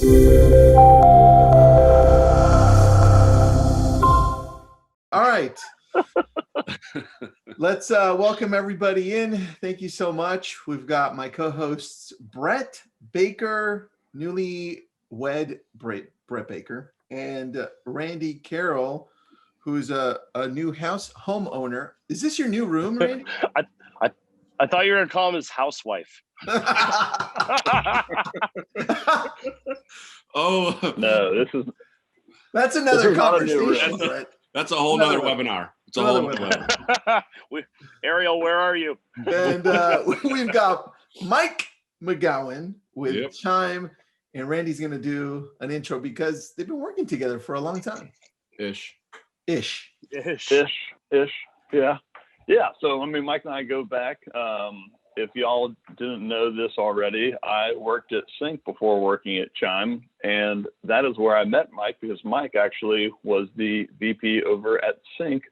All right. Let's welcome everybody in. Thank you so much. We've got my co-hosts, Brett Baker, newly-wed Brett Baker, and Randy Carroll, who's a new homeowner. Is this your new room, Randy? I thought you were going to call him his housewife. Oh no, that's another conversation. That's a whole nother webinar. It's a whole webinar. Ariel, where are you? And we've got Mike McGowan with Chime, and Randy's going to do an intro because they've been working together for a long time. Ish. Yeah. So, I mean, Mike and I go back. If y'all didn't know this already, I worked at Sync before working at Chime, and that is where I met Mike because Mike actually was the VP over at Sync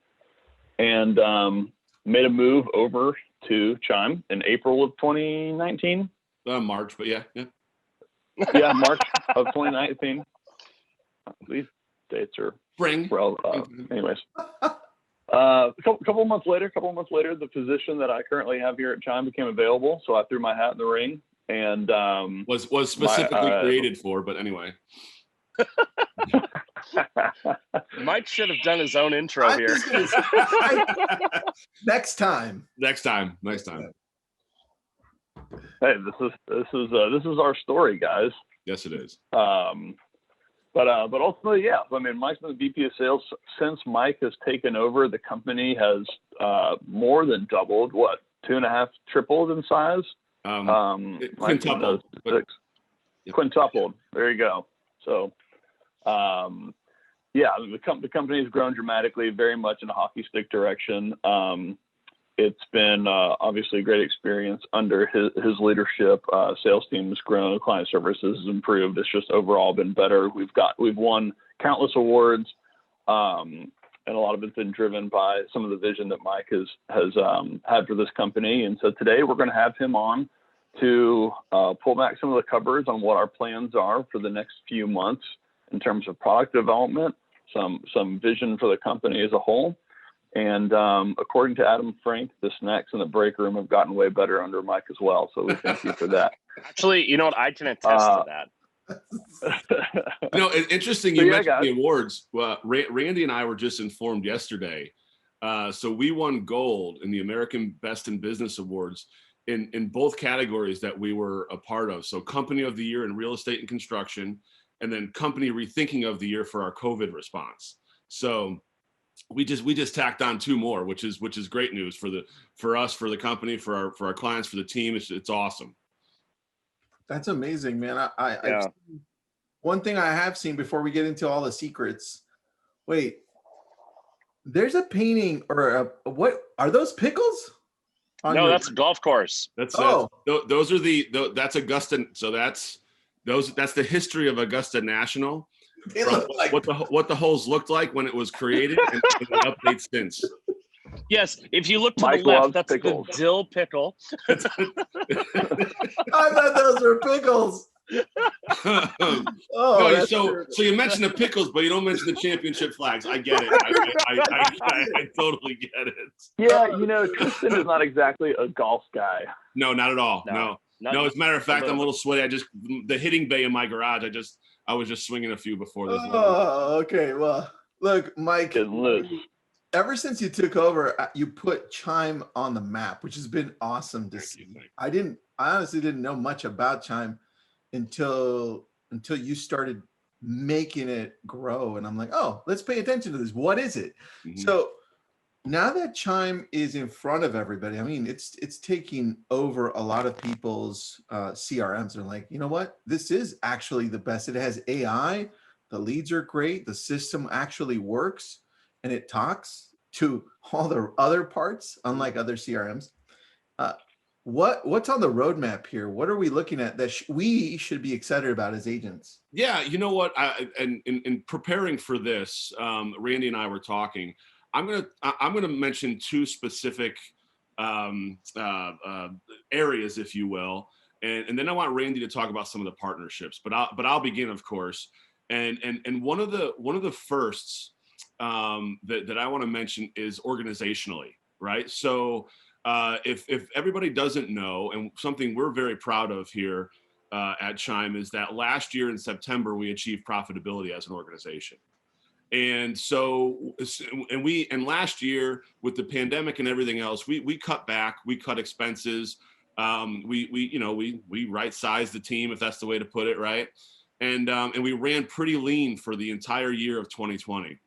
and made a move over to Chime in April of 2019. March, but yeah. Yeah, March of 2019. These dates are spring. Well, anyways. A couple of months later, the position that I currently have here at Chime became available. So I threw my hat in the ring and was specifically created for, but anyway. Mike should have done his own intro here. Next time. Hey, this is our story, guys. Yes, it is. But ultimately, yeah. I mean, Mike's been the VP of Sales since Mike has taken over. The company has more than doubled. What, 2.5 tripled in size? Quintupled. Quintupled. There you go. So, yeah, the company has grown dramatically, very much in a hockey stick direction. It's been obviously a great experience under his leadership. Sales team has grown, client services has improved. It's just overall been better. We've won countless awards, and a lot of it's been driven by some of the vision that Mike has had for this company. And so today we're going to have him on to pull back some of the covers on what our plans are for the next few months in terms of product development, some vision for the company as a whole. And according to Adam Frank, the snacks in the break room have gotten way better under Mike as well. So we thank you for that. Actually, you know what? I can attest to that. It's interesting you mentioned the awards. Randy and I were just informed yesterday. So we won gold in the American Best in Business Awards in both categories that we were a part of. So Company of the Year in Real Estate and Construction, and then Company Rethinking of the Year for our COVID response. So we just tacked on 2 more, which is great news for us, for the company, for our clients, for the team. It's awesome. That's amazing, man. I've seen, one thing I have seen before we get into all the secrets. Wait, there's a painting or what are those pickles? No, that's a golf course. Those are that's Augusta. So that's the history of Augusta National. What the holes looked like when it was created and the updates since. Yes, if you look to Mike the left, that's pickles. the dill pickle. I thought those were pickles. So you mentioned the pickles, but you don't mention the championship flags. I get it. I totally get it. Yeah, Tristan is not exactly a golf guy. No, not at all. No. As a matter of fact, I'm a little sweaty. The hitting bay in my garage. I was just swinging a few before this. Oh, okay. Well, look, Mike, ever since you took over, you put Chime on the map, which has been awesome to see. I honestly didn't know much about Chime until you started making it grow. And I'm like, oh, let's pay attention to this. What is it? Mm-hmm. So now that Chime is in front of everybody, I mean, it's taking over a lot of people's CRMs. They're like, you know what? This is actually the best. It has AI. The leads are great. The system actually works, and it talks to all the other parts, unlike other CRMs. What's on the roadmap here? What are we looking at that we should be excited about as agents? Yeah, you know what? In preparing for this, Randy and I were talking. I'm gonna mention 2 specific areas, if you will, and then I want Randy to talk about some of the partnerships. But I'll begin, of course. And one of the firsts that I want to mention is organizationally, right? So if everybody doesn't know, and something we're very proud of here at Chime is that last year in September we achieved profitability as an organization. And so, and last year with the pandemic and everything else, we cut back, we cut expenses, we right-sized the team, if that's the way to put it, right? And we ran pretty lean for the entire year of 2020.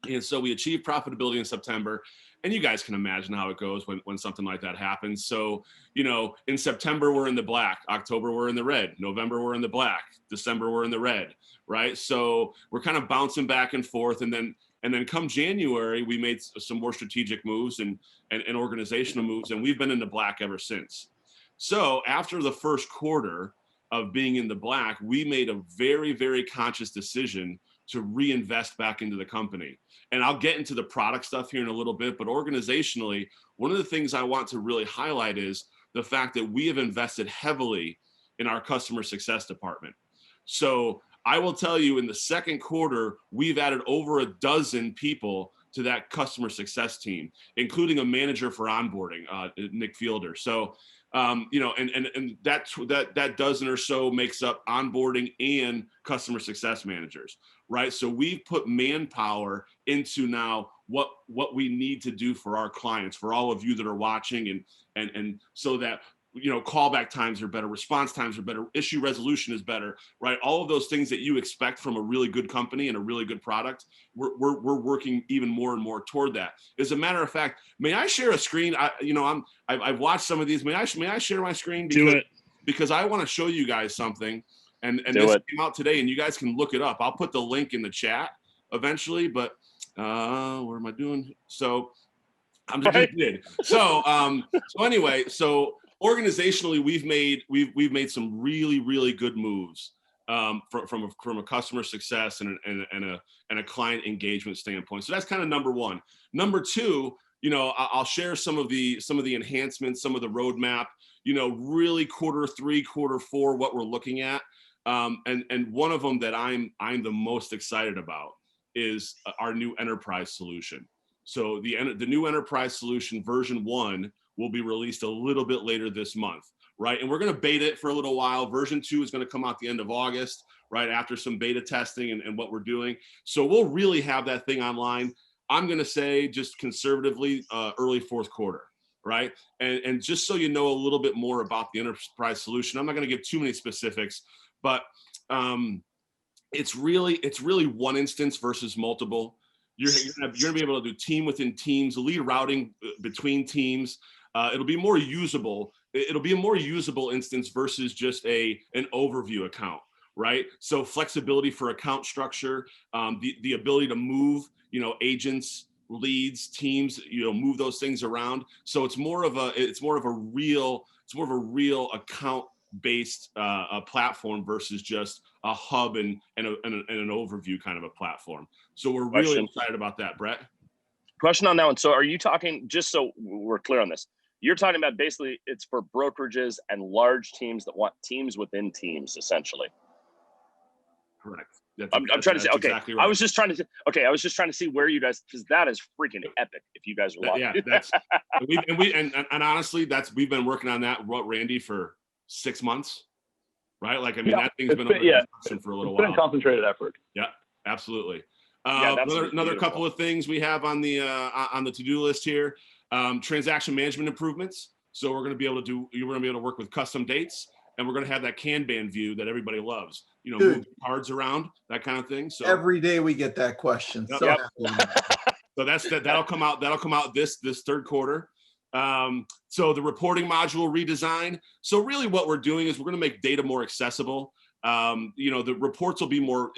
And so we achieved profitability in September. And you guys can imagine how it goes when something like that happens. So, in September, we're in the black. October, we're in the red. November, we're in the black. December, we're in the red, right? So we're kind of bouncing back and forth. And then come January, we made some more strategic moves and organizational moves. And we've been in the black ever since. So after the first quarter of being in the black, we made a very, very conscious decision to reinvest back into the company. And I'll get into the product stuff here in a little bit, but organizationally, one of the things I want to really highlight is the fact that we have invested heavily in our customer success department. So I will tell you, in the second quarter, we've added over a dozen people to that customer success team, including a manager for onboarding, Nick Fielder. So, and that dozen or so makes up onboarding and customer success managers, right? So we've put manpower into now what we need to do for our clients, for all of you that are watching, and so that callback times are better, response times are better, issue resolution is better, right? All of those things that you expect from a really good company and a really good product, we're working even more and more toward that. As a matter of fact, may I share a screen? I've watched some of these. May I share my screen? Because I want to show you guys something, and this came out today, and you guys can look it up. I'll put the link in the chat eventually, but what am I doing? So I'm just did. So anyway, so organizationally, we've made some really, really good moves from a customer success and a client engagement standpoint. So that's kind of number one. Number two, I'll share some of the enhancements, some of the roadmap. Really quarter 3, quarter 4, what we're looking at, and one of them that I'm the most excited about is our new enterprise solution. So the new enterprise solution version 1 will be released a little bit later this month, right? And we're going to beta it for a little while. Version 2 is going to come out the end of August, right after some beta testing and what we're doing. So we'll really have that thing online. I'm going to say, just conservatively, early fourth quarter, right? And just so you know a little bit more about the enterprise solution, I'm not going to give too many specifics, but it's really one instance versus multiple. You're going to be able to do team within teams, lead routing between teams. It'll be more usable. It'll be a more usable instance versus just an overview account, right? So flexibility for account structure, the ability to move, agents, leads, teams, move those things around. So it's more of a real account-based platform versus just a hub and an overview kind of a platform. So we're really excited about that, Brett. Question on that one. So are you talking, just so we're clear on this, you're talking about basically it's for brokerages and large teams that want teams within teams, essentially? Correct. I'm trying to say, okay, exactly right. I was just trying to see where you guys, because that is freaking epic if you guys are watching. Yeah, that's and honestly, we've been working on that, Randy, for 6 months, right? Like, that thing's been under construction for a little while. It's been a concentrated effort. Yeah, absolutely. Another couple of things we have on the to-do list here: transaction management improvements. So you're going to be able to work with custom dates, and we're going to have that Kanban view that everybody loves. Move cards around, that kind of thing. So every day we get that question. Yep. So that'll come out this third quarter. So the reporting module redesign. So really what we're doing is we're going to make data more accessible. The reports will be more,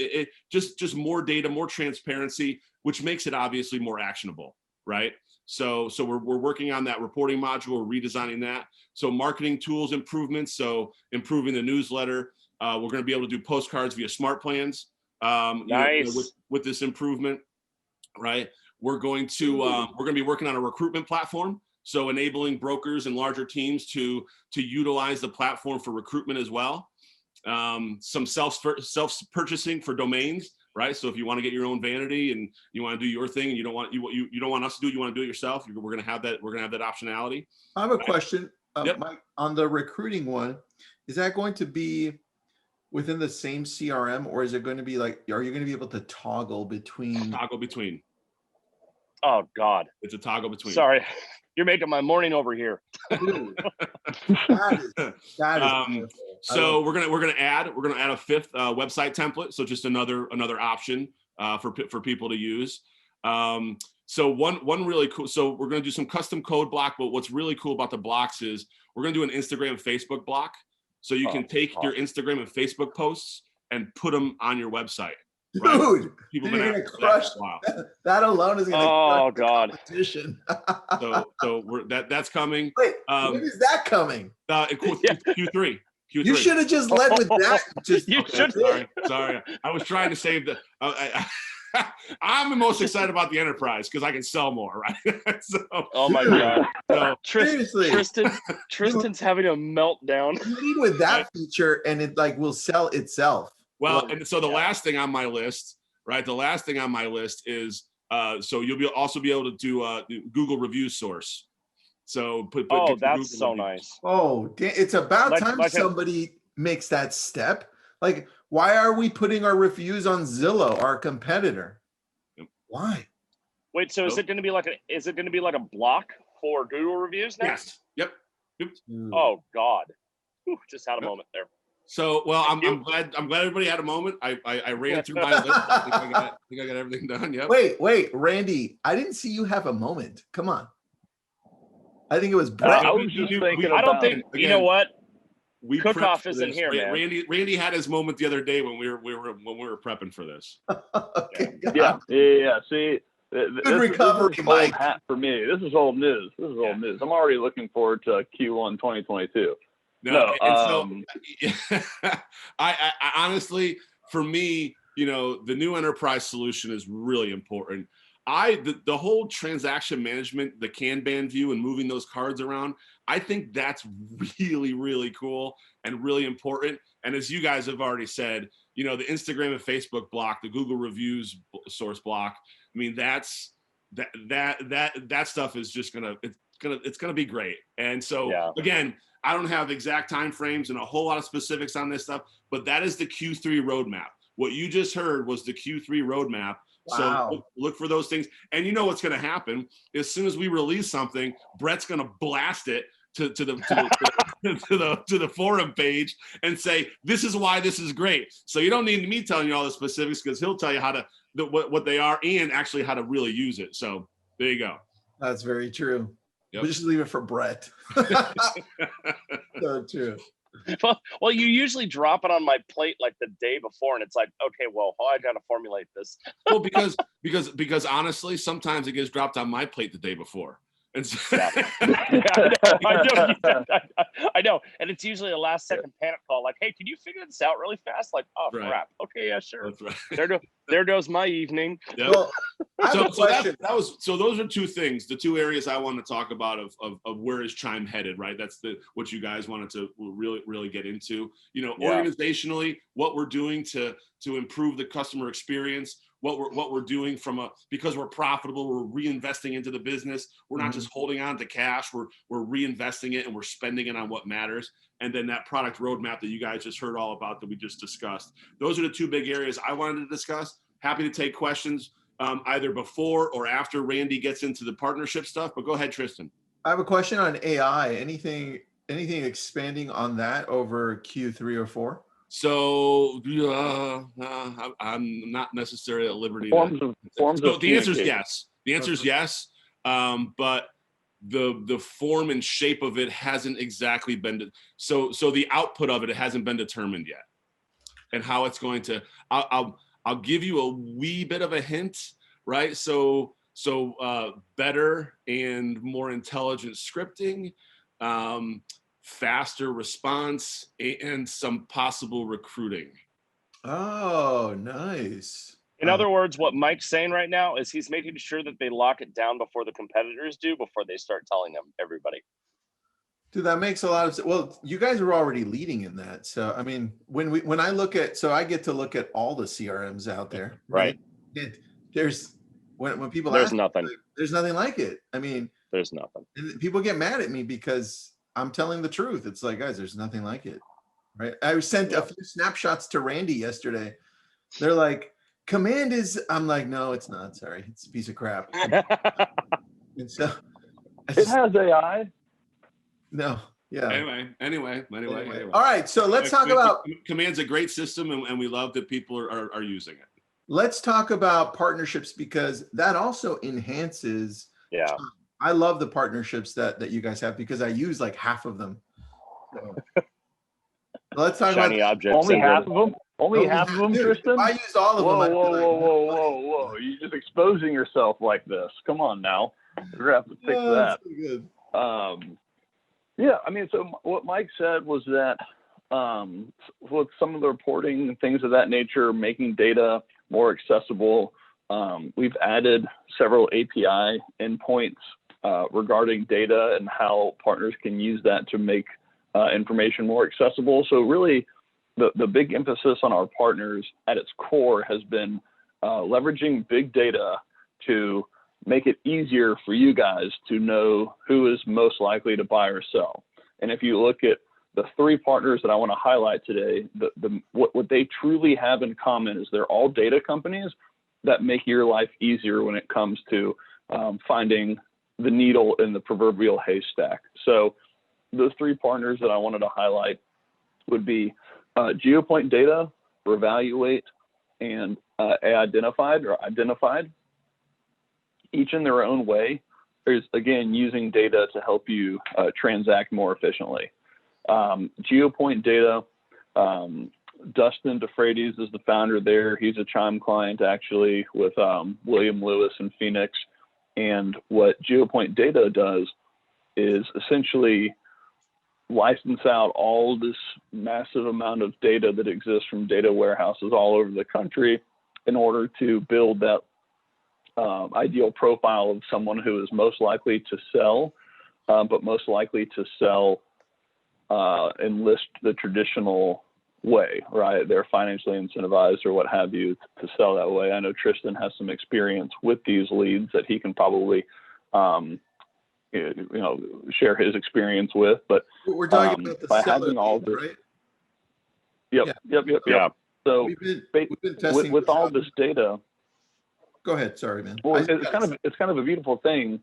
just more data, more transparency, which makes it obviously more actionable, right? So we're working on that reporting module, we're redesigning that. So marketing tools improvements, so improving the newsletter. We're going to be able to do postcards via smart plans. Nice. With this improvement, right? We're going to be working on a recruitment platform. So enabling brokers and larger teams to utilize the platform for recruitment as well. Some self-purchasing for domains, right? So if you want to get your own vanity and you want to do your thing and you don't want us to do it, you want to do it yourself, we're going to have that optionality. I have a question, Yep. Mike, on the recruiting one. Is that going to be within the same CRM, or is it going to be like, are you going to be able to toggle between? Oh God, it's a toggle between. Sorry, you're making my morning over here. that is so we're gonna add a fifth website template. So just another option for people to use. So one really cool. So we're gonna do some custom code block. But what's really cool about the blocks is we're gonna do an Instagram and Facebook block. So you can take your Instagram and Facebook posts and put them on your website. Right? Dude, you're gonna crush that alone is gonna crush the competition. so that's coming. Wait, when is that coming? Q3. You should have just led with that. Sorry. I was trying to save the. I'm the most excited about the enterprise because I can sell more, right? Oh my God! So, seriously, Tristan's having a meltdown. You lead with that feature, and it will sell itself. Well, and so the last thing on my list, right? The last thing on my list is so you'll also be able to do Google review source. So that's so nice. Oh, it's about time somebody makes that step. Like, why are we putting our reviews on Zillow, our competitor? Yep. Why? Wait, so is it going to be like a block for Google reviews now? Yes. Yep. Oh God, just had a moment there. So, well, I'm glad everybody had a moment. I ran through my list. I think I got everything done. Yep. Wait, Randy, I didn't see you have a moment. Come on. I think it was Brett. I was just thinking. I don't think you know what. Cook-off isn't here, man. Randy had his moment the other day when we were prepping for this. Okay, yeah. See, good recovery, Mike. Hat for me. This is old news. News. I'm already looking forward to Q1 2022. I honestly, for me, the new enterprise solution is really important. The whole transaction management, the Kanban view and moving those cards around, I think that's really, really cool and really important. And as you guys have already said, the Instagram and Facebook block, the Google reviews source block, I mean, that stuff is just it's gonna be great. And so again, I don't have exact time frames and a whole lot of specifics on this stuff, but that is the Q3 roadmap. What you just heard was the Q3 roadmap. Wow. So look for those things. And you know what's going to happen? As soon as we release something, Brett's going to blast it to the forum page and say, this is why this is great. So you don't need me telling you all the specifics because he'll tell you what they are and actually how to really use it. So there you go. That's very true. Yep. We'll just leave it for Brett. So true. Well, you usually drop it on my plate like the day before, and it's like, okay, well, I got to formulate this. Well, because honestly, sometimes it gets dropped on my plate the day before. And so I know. And it's usually a last second panic call. Like, hey, can you figure this out really fast? Like, oh, crap. Okay, yeah, sure. That's right. There goes my evening. Yep. Well, so those are two things, the two areas I want to talk about of where is Chime headed, right? That's what you guys wanted to really, really get into. Organizationally, what we're doing to improve the customer experience, what we're doing because we're profitable, we're reinvesting into the business. We're not just holding on to cash, we're reinvesting it and we're spending it on what matters. And then that product roadmap that you guys just heard all about that we just discussed. Those are the two big areas I wanted to discuss. Happy to take questions either before or after Randy gets into the partnership stuff, but go ahead, Tristan. I have a question on AI. Anything expanding on that over Q3 or 4? So I'm not necessarily at liberty. The answer is yes. The answer is yes. But the form and shape of it hasn't exactly been. So the output of it hasn't been determined yet, and how it's going to. I'll give you a wee bit of a hint, right? So better and more intelligent scripting. Faster response and some possible recruiting. Oh, nice. In other words, what Mike's saying right now is he's making sure that they lock it down before the competitors do, before they start telling them everybody. Dude, that makes a lot of sense. Well, you guys are already leading in that. So, I mean, when I look at, so I get to look at all the CRMs out there, right? There's when people there's ask, nothing. Like, there's nothing like it. I mean, there's nothing. People get mad at me because I'm telling the truth. It's like, guys, there's nothing like it, right? I sent a few snapshots to Randy yesterday. They're like, Command is, I'm like, no, it's not. Sorry, it's a piece of crap. And so it has AI. No, yeah. Anyway. All right, so let's talk about Command's a great system, and we love that people are using it. Let's talk about partnerships, because that also enhances. Yeah. I love the partnerships that you guys have, because I use like half of them. So, let's talk Shiny about objects. Only half of them. Only half of them, dude, Tristan. If I used all of them. Whoa! You're just exposing yourself like this. Come on now. We're gonna have to fix that. So good. Yeah, I mean, so what Mike said was that with some of the reporting and things of that nature, making data more accessible, we've added several API endpoints regarding data and how partners can use that to make information more accessible. So really, the big emphasis on our partners at its core has been leveraging big data to make it easier for you guys to know who is most likely to buy or sell. And if you look at the three partners that I want to highlight today, what they truly have in common is they're all data companies that make your life easier when it comes to finding the needle in the proverbial haystack. So those three partners that I wanted to highlight would be GeoPoint Data, Revaluate, and Identified. Each in their own way is, again, using data to help you transact more efficiently. GeoPoint Data, Dustin DeFreitas is the founder there. He's a Chime client, actually, with William Lewis in Phoenix. And what GeoPoint Data does is essentially license out all this massive amount of data that exists from data warehouses all over the country in order to build that ideal profile of someone who is most likely to sell, but most likely to sell and list the traditional way, right? They're financially incentivized or what have you to sell that way. I know Tristan has some experience with these leads that he can probably share his experience with, but we're talking about the by seller having all lead, this, right? Yep. Yeah. So we've been testing with all this data. Go ahead, sorry, man. Well, it's kind of a beautiful thing.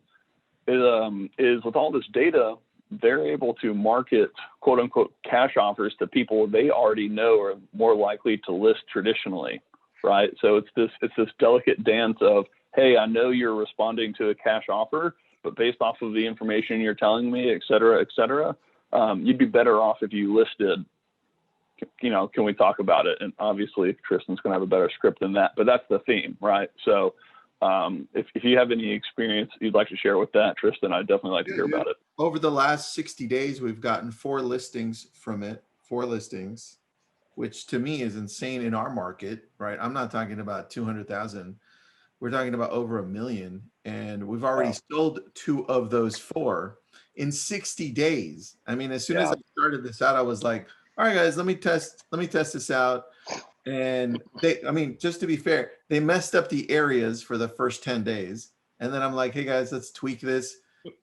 Is with all this data, they're able to market quote unquote cash offers to people they already know are more likely to list traditionally, right? So it's this delicate dance of, hey, I know you're responding to a cash offer, but based off of the information you're telling me, et cetera, you'd be better off if you listed, can we talk about it? And obviously Tristan's going to have a better script than that, but that's the theme, right? So if you have any experience you'd like to share with that, Tristan, I'd definitely like to hear about it. Over the last 60 days, we've gotten 4 listings from it, 4 listings, which to me is insane in our market, right? I'm not talking about 200,000. We're talking about over 1 million. And we've already sold 2 of those 4 in 60 days. I mean, as soon as I started this out, I was like, all right, guys, let me test this out. And just to be fair, they messed up the areas for the first 10 days. And then I'm like, hey guys, let's tweak this.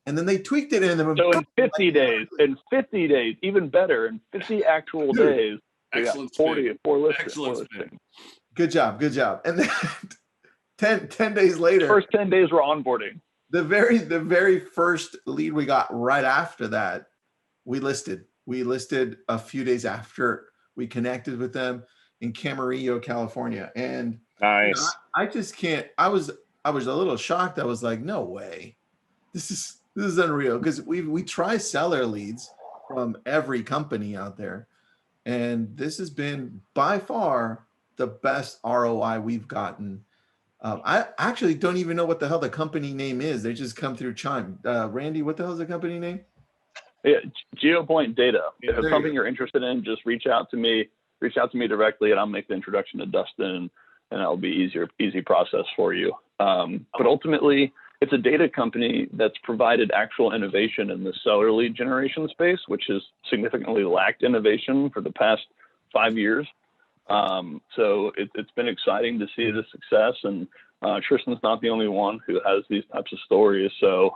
And then they tweaked it in them. So in 50 days, even better, in 50 actual days, we got 4 listings. Good job. And then 10 days later, first 10 days were onboarding. The very first lead we got right after that, we listed a few days after we connected with them in Camarillo, California. And nice. I just can't, I was a little shocked. I was like, no way. This is unreal, because we try seller leads from every company out there. And this has been by far the best ROI we've gotten. I actually don't even know what the hell the company name is. They just come through Chime. Randy, what the hell is the company name? Yeah, GeoPoint Data. If it's something you're interested in, just reach out to me directly, and I'll make the introduction to Dustin and that'll be easy process for you. But ultimately, it's a data company that's provided actual innovation in the seller lead generation space, which has significantly lacked innovation for the past 5 years. So it's been exciting to see the success, and Tristan's not the only one who has these types of stories. So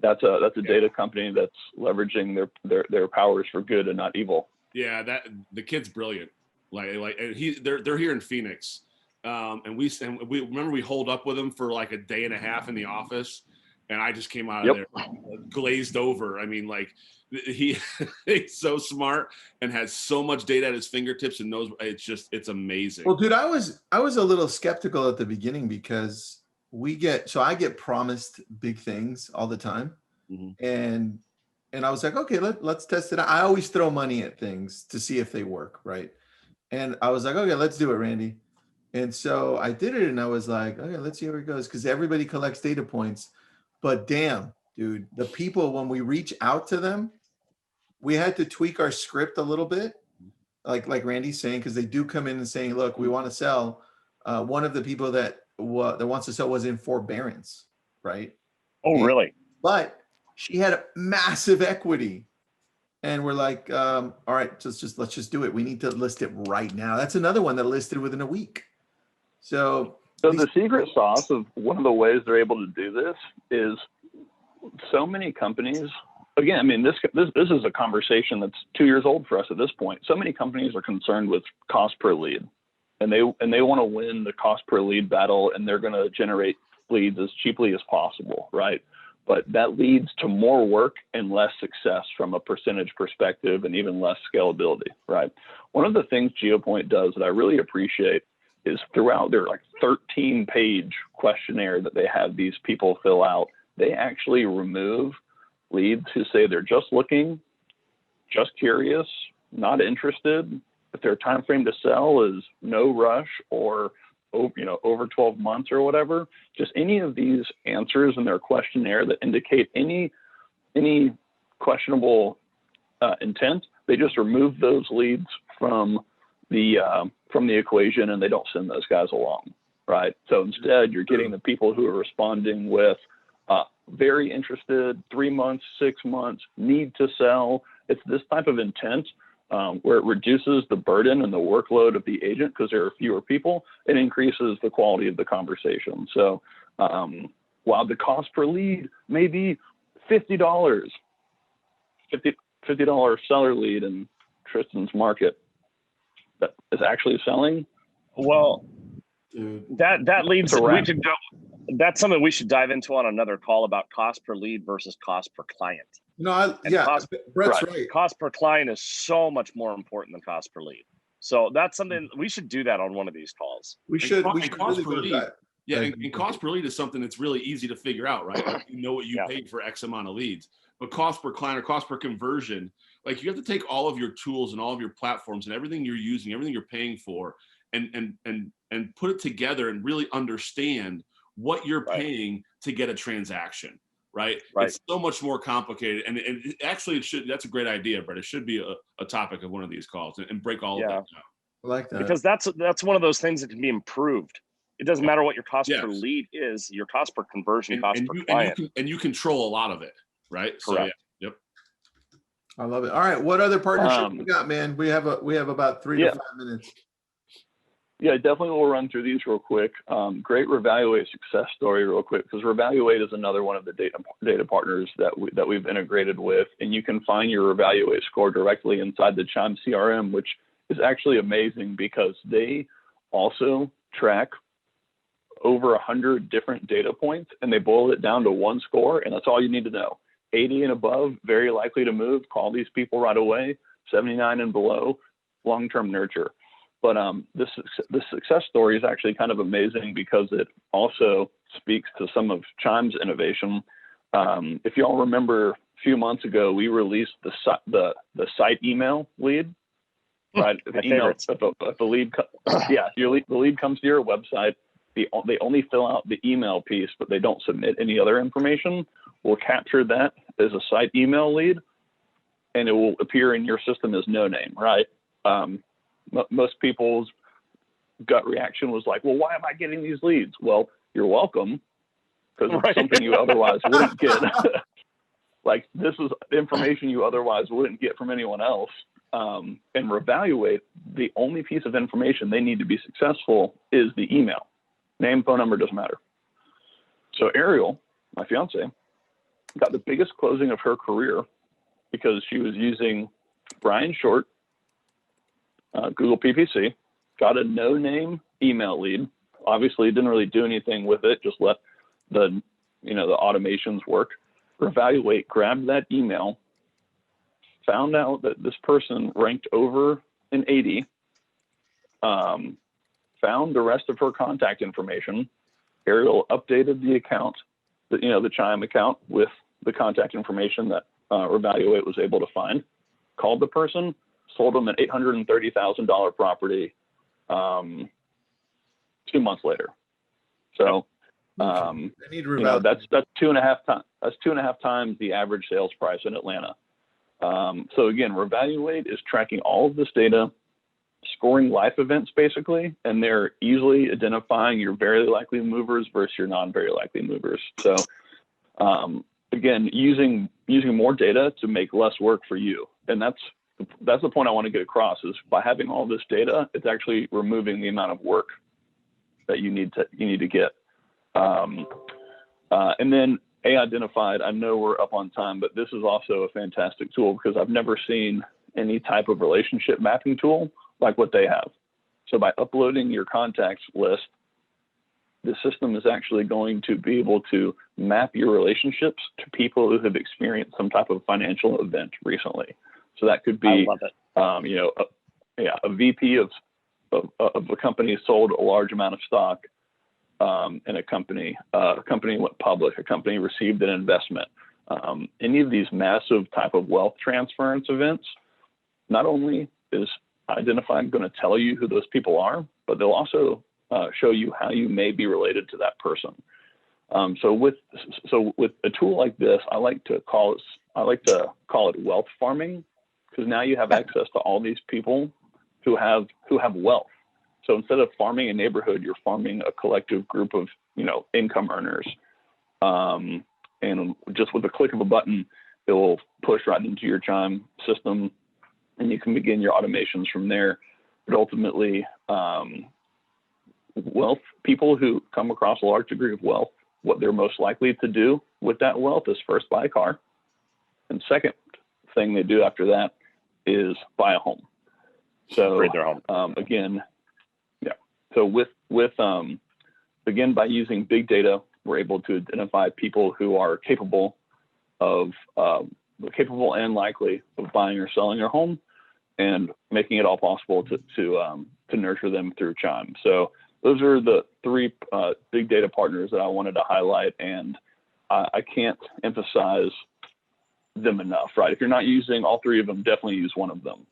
that's a data company that's leveraging their powers for good and not evil. Yeah, that the kid's brilliant. And they're here in Phoenix, and we remember we holed up with him for like a day and a half in the office, and I just came out of there glazed over. I mean, like he's so smart and has so much data at his fingertips and knows it's amazing. Well, dude, I was a little skeptical at the beginning because I get promised big things all the time, and I was like, okay, let's test it out. I always throw money at things to see if they work, right? And I was like, okay, let's do it, Randy. And so I did it, and I was like, okay, let's see how it goes, because everybody collects data points. But damn, dude, the people, when we reach out to them, we had to tweak our script a little bit, like Randy's saying, because they do come in and saying, look, we want to sell. One of the people that wants to sell was in forbearance, right? Oh, really? But she had a massive equity. And we're like, all right, let's just do it. We need to list it right now. That's another one that listed within a week. So the secret sauce of one of the ways they're able to do this is so many companies. Again, I mean, this is a conversation that's 2 years old for us at this point. So many companies are concerned with cost per lead, and they want to win the cost per lead battle, and they're going to generate leads as cheaply as possible, right? But that leads to more work and less success from a percentage perspective, and even less scalability, right? One of the things GeoPoint does that I really appreciate is throughout their 13-page questionnaire that they have these people fill out, they actually remove leads who say they're just looking, just curious, not interested, if their time frame to sell is no rush or over 12 months or whatever. Just any of these answers in their questionnaire that indicate any questionable intent, they just remove those leads from the equation, and they don't send those guys along, right? So instead, you're getting the people who are responding with very interested, 3 months, 6 months, need to sell. It's this type of intent where it reduces the burden and the workload of the agent because there are fewer people. It increases the quality of the conversation. So while the cost per lead may be $50 seller lead in Tristan's market that is actually selling. Well, that leads. We could go. That's something we should dive into on another call about cost per lead versus cost per client. Brett's right. Cost per client is so much more important than cost per lead. So that's something we should do that on one of these calls. We should cost really per lead. Yeah, and cost per lead is something that's really easy to figure out, right? Like you know what you paid for X amount of leads. But cost per client or cost per conversion, like you have to take all of your tools and all of your platforms and everything you're using, everything you're paying for, and put it together and really understand what you're paying to get a transaction, right? It's so much more complicated. And actually, that's a great idea, Brett. It should be a topic of one of these calls and break all of that down. I like that. Because that's one of those things that can be improved. It doesn't matter what your cost per lead is, your cost per conversion, cost per client. And you control a lot of it, right? Correct. So, yep. I love it. All right. What other partnerships we got, man? We have about 3 to 5 minutes. Yeah, definitely we'll run through these real quick. Great Revaluate success story real quick, because Revaluate is another one of the data partners that we've integrated with, and you can find your Revaluate score directly inside the Chime CRM, which is actually amazing because they also track over 100 different data points, and they boil it down to one score, and that's all you need to know. 80 and above, very likely to move, call these people right away. 79 and below, long-term nurture. But this success story is actually kind of amazing because it also speaks to some of Chime's innovation. If you all remember, a few months ago, we released the site email lead. Right, the email. If the lead, the lead comes to your website. They only fill out the email piece, but they don't submit any other information. We'll capture that as a site email lead, and it will appear in your system as no name. Right. Most people's gut reaction was like, well, why am I getting these leads? Well, you're welcome, because it's something you otherwise wouldn't get. Like, this is information you otherwise wouldn't get from anyone else. And Revaluate, the only piece of information they need to be successful is the email. Name, phone number, doesn't matter. So Ariel, my fiance, got the biggest closing of her career because she was using Brian Short, Google PPC, got a no-name email lead. Obviously, didn't really do anything with it, just let the automations work. Revaluate grabbed that email, found out that this person ranked over an 80, found the rest of her contact information. Ariel updated the account, the Chime account, with the contact information that Revaluate was able to find, called the person, sold them an $830,000 property 2 months later. So that's 2.5 times. That's 2.5 times the average sales price in Atlanta. So again, Revaluate is tracking all of this data, scoring life events basically, and they're easily identifying your very likely movers versus your non-very likely movers. So again, using more data to make less work for you, and that's the point I want to get across. Is by having all this data, it's actually removing the amount of work that you need to get. And then A-Identified, I know we're up on time, but this is also a fantastic tool because I've never seen any type of relationship mapping tool like what they have. So by uploading your contacts list, the system is actually going to be able to map your relationships to people who have experienced some type of financial event recently. So that could be, a VP of a company sold a large amount of stock, and a company went public, a company received an investment. Any of these massive type of wealth transference events, not only is Identified going to tell you who those people are, but they'll also show you how you may be related to that person. So with a tool like this, I like to call it wealth farming, because now you have access to all these people who have wealth. So instead of farming a neighborhood, you're farming a collective group of income earners. And just with the click of a button, it will push right into your Chime system, and you can begin your automations from there. But ultimately, wealth, people who come across a large degree of wealth, what they're most likely to do with that wealth is first buy a car. And second thing they do after that is buy a home. So upgrade their home. Again, yeah. So again, by using big data, we're able to identify people who are capable and likely of buying or selling their home, and making it all possible to nurture them through Chime. So those are the 3 big data partners that I wanted to highlight, and I can't emphasize them enough, right? If you're not using all 3 of them, definitely use one of them,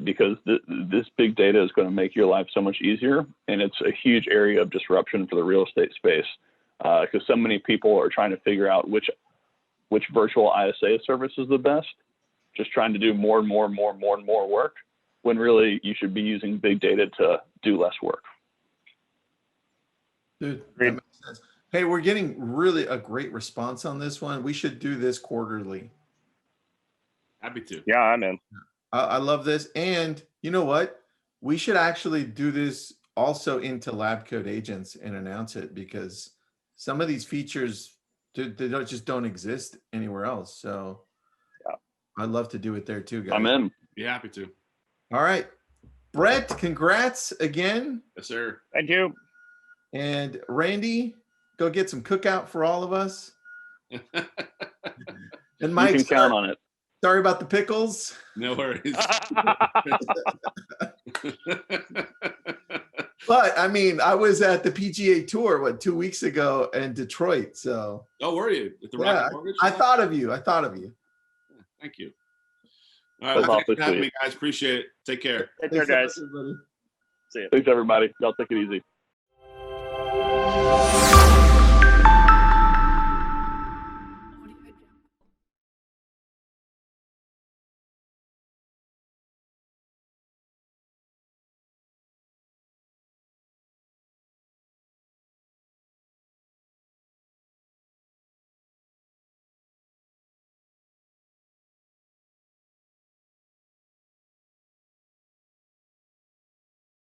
because this big data is going to make your life so much easier, and it's a huge area of disruption for the real estate space, because so many people are trying to figure out which virtual ISA service is the best, just trying to do more and more and more and more and more work, when really you should be using big data to do less work. Dude, that makes sense. Hey, we're getting really a great response on this one. We should do this quarterly. Happy to. Yeah, I'm in. I love this. And you know what? We should actually do this also into Lab Code Agents and announce it, because some of these features, they don't exist anywhere else. So yeah, I'd love to do it there too, guys. I'm in. Be happy to. All right. Brett, congrats again. Yes, sir. Thank you. And Randy, go get some cookout for all of us. And Mike, you can count on it. Sorry about the pickles. No worries. But I mean, I was at the PGA Tour 2 weeks ago in Detroit. So. Oh, were you at the yeah, Rocket Mortgage? I thought of you. Thank you. All right, well, thanks for having me, guys. Appreciate it. Take care. Take care, guys. Everybody. See you. Thanks, everybody. Y'all take it easy.